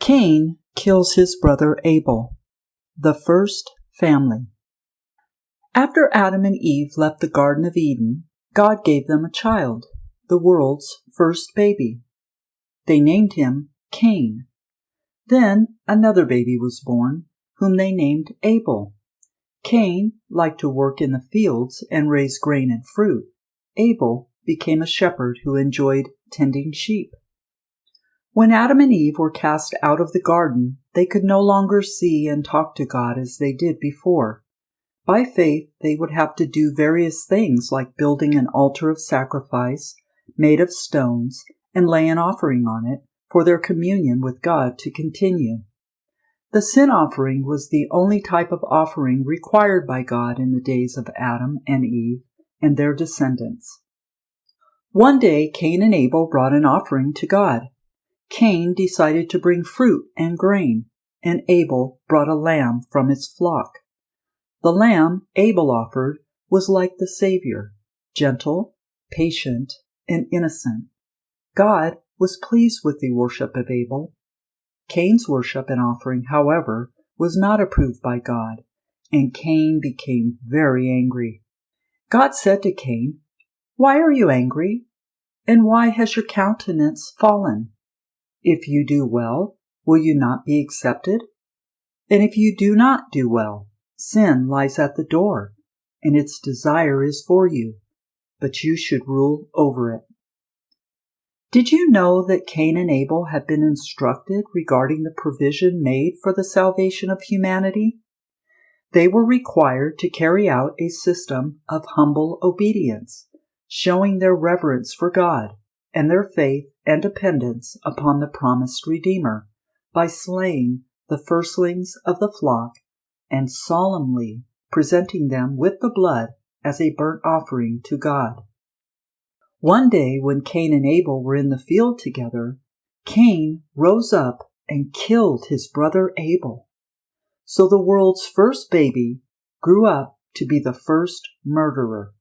Cain kills his brother Abel. The first family. After Adam and Eve left the Garden of Eden, God gave them a child, the world's first baby. They named him Cain. Then another baby was born, whom they named Abel. Cain liked to work in the fields and raise grain and fruit. Abel became a shepherd who enjoyed tending sheep. When Adam and Eve were cast out of the garden, they could no longer see and talk to God as they did before. By faith, they would have to do various things like building an altar of sacrifice made of stones and lay an offering on it for their communion with God to continue. The sin offering was the only type of offering required by God in the days of Adam and Eve and their descendants. One day, Cain and Abel brought an offering to God. Cain decided to bring fruit and grain, and Abel brought a lamb from his flock. The lamb Abel offered was like the Savior, gentle, patient, and innocent. God was pleased with the worship of Abel. Cain's worship and offering, however, was not approved by God, and Cain became very angry. God said to Cain, "Why are you angry? And why has your countenance fallen? If you do well, will you not be accepted? And if you do not do well, sin lies at the door, and its desire is for you, but you should rule over it." Did you know that Cain and Abel had been instructed regarding the provision made for the salvation of humanity? They were required to carry out a system of humble obedience, showing their reverence for God and their faith and dependence upon the promised Redeemer by slaying the firstlings of the flock and solemnly presenting them with the blood as a burnt offering to God. One day when Cain and Abel were in the field together, Cain rose up and killed his brother Abel. So the world's first baby grew up to be the first murderer.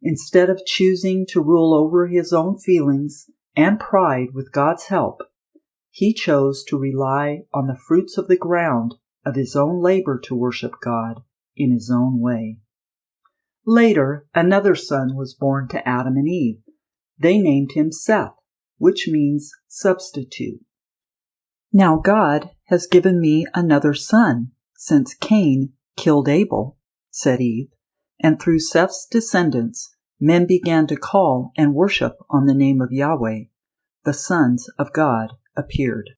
Instead of choosing to rule over his own feelings and pride with God's help, he chose to rely on the fruits of the ground of his own labor to worship God in his own way. Later, another son was born to Adam and Eve. They named him Seth, which means substitute. Now God has given me another son, since Cain killed Abel, said Eve, and through Seth's descendants, men began to call and worship on the name of Yahweh. The sons of God appeared.